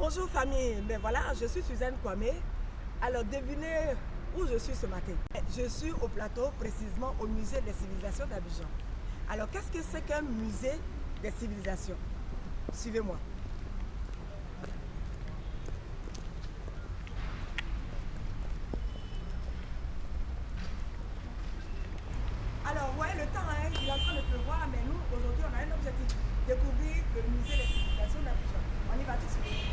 Bonjour famille, ben voilà, je suis Suzanne Kwame. Alors devinez où je suis ce matin. Je suis au plateau, précisément au musée des civilisations d'Abidjan. Alors qu'est-ce que c'est qu'un musée des civilisations? Suivez-moi. Alors ouais, le temps, il est en train de pleuvoir, mais nous aujourd'hui on a un objectif, découvrir le musée des civilisations d'Abidjan. On y va tout de suite.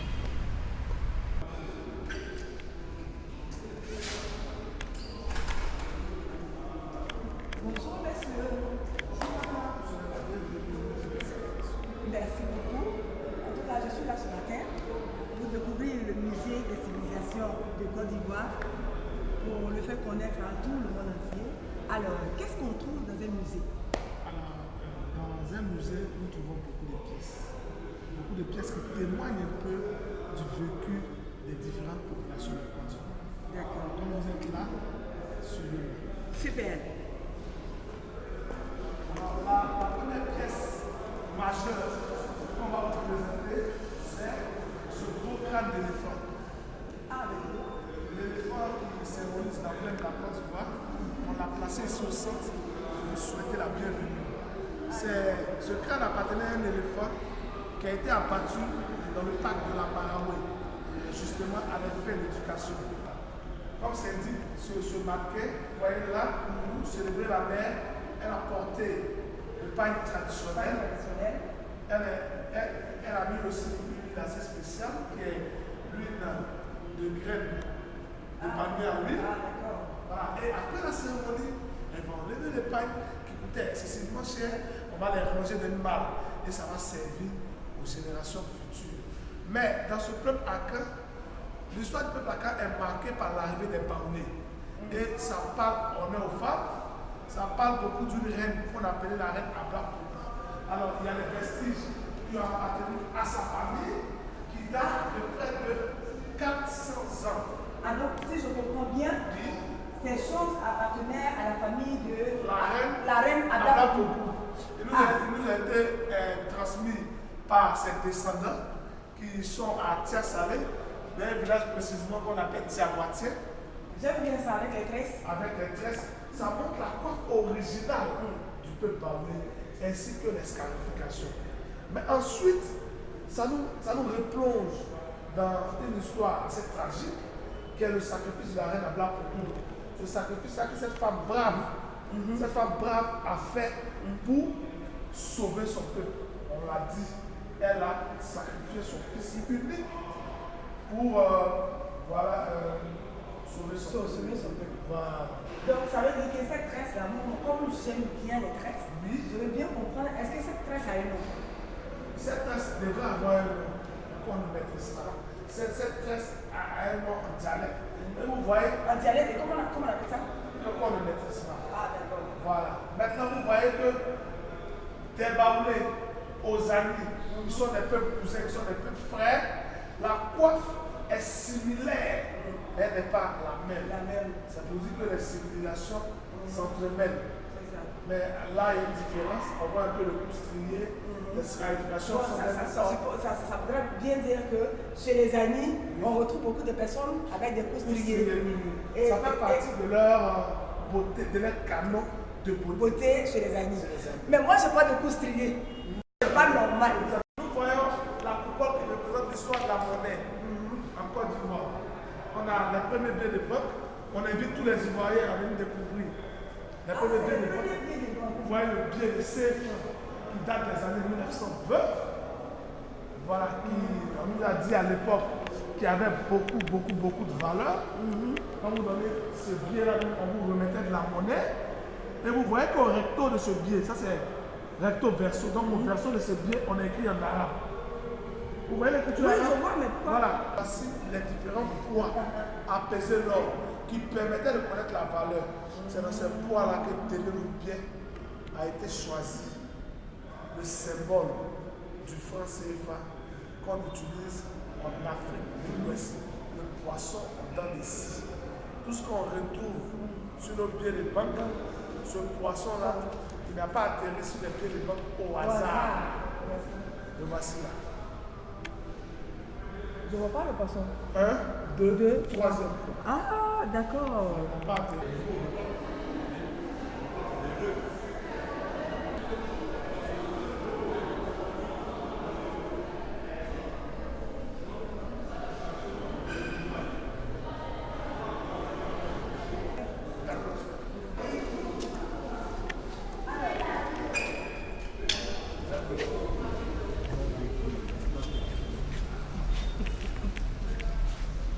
Bonjour messieurs. Merci beaucoup. En tout cas, je suis là ce matin pour découvrir le musée des civilisations de Côte d'Ivoire pour le faire connaître à tout le monde entier. Alors, qu'est-ce qu'on trouve dans un musée? Alors, dans un musée, nous trouvons beaucoup de pièces. Beaucoup de pièces qui témoignent un peu du vécu des différentes populations de Côte d'Ivoire. D'accord. Donc vous êtes là, suivez-moi. Super. Alors la première pièce majeure qu'on va vous présenter, c'est ce gros crâne d'éléphant. Ah oui. L'éléphant qui symbolise la plaine de la Côte d'Ivoire, on l'a placé ici au centre pour souhaiter la bienvenue. Ce crâne appartenait à un éléphant qui a été abattu dans le parc de la Maraoué, justement à l'effet de l'éducation. Comme c'est dit sur ce marqué, vous voyez là, pour célébrer la mère, elle a porté le pain traditionnel. Elle a mis aussi une huile assez spéciale qui est l'huile de graines de palmier à huile. Voilà. Et après la cérémonie, elles vont enlever les pains qui coûtaient excessivement cher, on va les ranger dans une malle et ça va servir aux générations futures. Mais dans ce peuple Akan, l'histoire du peuple Akan est marquée par l'arrivée des Baoulés. Et ça parle, on est aux femmes, ça parle beaucoup d'une reine qu'on appelait la reine Abla. Alors il y a les vestiges qui ont appartenu à sa famille qui datent de près de 400 ans. Alors, si je comprends bien, ces choses appartenaient à la famille de la reine Abla. Il nous a été transmis par ses descendants qui sont à Tia-Salé, dans un village précisément qu'on appelle Tia-Boitier. J'aime bien ça avec les tresses. Avec les tresses, ça montre la coiffe originale du peuple baoulé, ainsi que les scarifications. Mais ensuite, ça nous replonge dans une histoire assez tragique, qui est le sacrifice de la reine Abla Pokou. Ce sacrifice-là que cette femme brave a fait pour sauver son peuple. On l'a dit, elle a sacrifié son fils unique pour sauver son peuple. Voilà. Donc ça veut dire que cette tresse-là, comme j'aime bien les tresses, Oui. je veux bien comprendre, est-ce que cette tresse a un nom? Cette tresse devrait avoir un nom qu'on ne maîtrise pas. Cette tresse a un nom en dialecte. Et vous voyez, En dialecte, comment on appelle ça? qu'on ne maîtrise pas. Ah d'accord. Voilà. Maintenant, vous voyez que des Baoulés aux amis, qui sont des peuples cousins, qui sont des peuples frères, la coiffe est similaire, mais elle n'est pas la même. Ça veut dire que les civilisations s'entremêlent. Mais là, il y a une différence. On voit un peu le coustrier, les scarifications sont Ça voudrait bien dire que chez les Anis, on retrouve beaucoup de personnes avec des coustriers. Ça fait partie de leur beauté, de leur canon de Beauté chez les Anis. Mais moi, je n'ai pas de coustrier. C'est pas normal. Nous voyons la coupole qui représente l'histoire de la monnaie en Côte d'Ivoire. On a les premiers biens d'époque, on invite tous les Ivoiriens à venir découvrir. Les premiers biens d'époque. Vous voyez le billet de CFA qui date des années 1920. Voilà, qui, on nous a dit à l'époque qu'il y avait beaucoup de valeur. Quand vous donnez ce billet-là, on vous remettait de la monnaie. Et vous voyez qu'au recto de ce billet, ça c'est recto verso, donc au verso de ce billet, on a écrit en arabe. Vous voyez l'écriture arabe? Oui, je vois, mais pourquoi? Voilà, voici les différents poids à peser l'or qui permettaient de connaître la valeur. C'est dans ces poids-là que Téléroubien a été choisi, le symbole du franc CFA qu'on utilise en Afrique de l'Ouest, le poisson en dents de scie. Tout ce qu'on retrouve sur nos billets de banque, ce poisson-là, il n'a pas atterri sur les billets de banque au hasard. Le voici là. Je vois pas le poisson. 1, 2, 3e. Ah, d'accord. On n'a pas atterri.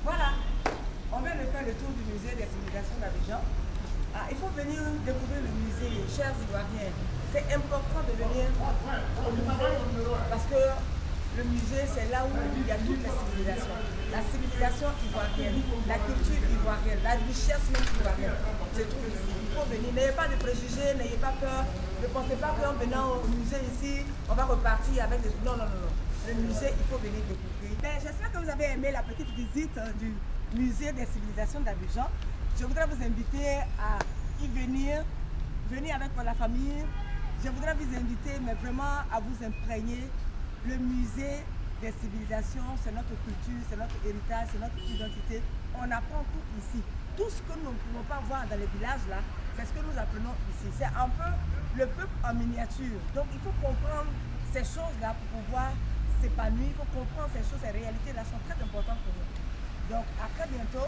Voilà, on vient de faire le tour du musée des civilisations d'Abidjan. Ah, il faut venir découvrir le musée, chers Ivoiriens. C'est important de venir au musée parce que le musée, c'est là où il y a toutes les civilisations. La civilisation ivoirienne, la culture ivoirienne, la richesse même ivoirienne se trouve ici. Il faut venir. N'ayez pas de préjugés, n'ayez pas peur. Ne pensez pas qu'en venant au musée ici, on va repartir avec des... Non, non, non, non. Le musée, il faut venir découvrir. J'espère que vous avez aimé la petite visite du musée des civilisations d'Abidjan. Je voudrais vous inviter à y venir, venir avec la famille. Je voudrais vous inviter, mais vraiment à vous imprégner. Le musée des civilisations, c'est notre culture, c'est notre héritage, c'est notre identité. On apprend tout ici. Tout ce que nous ne pouvons pas voir dans les villages là, c'est ce que nous apprenons ici. C'est un peu le peuple en miniature. Donc il faut comprendre ces choses-là pour pouvoir s'épanouir. Il faut comprendre ces choses, ces réalités-là sont très importantes pour nous. Donc à très bientôt.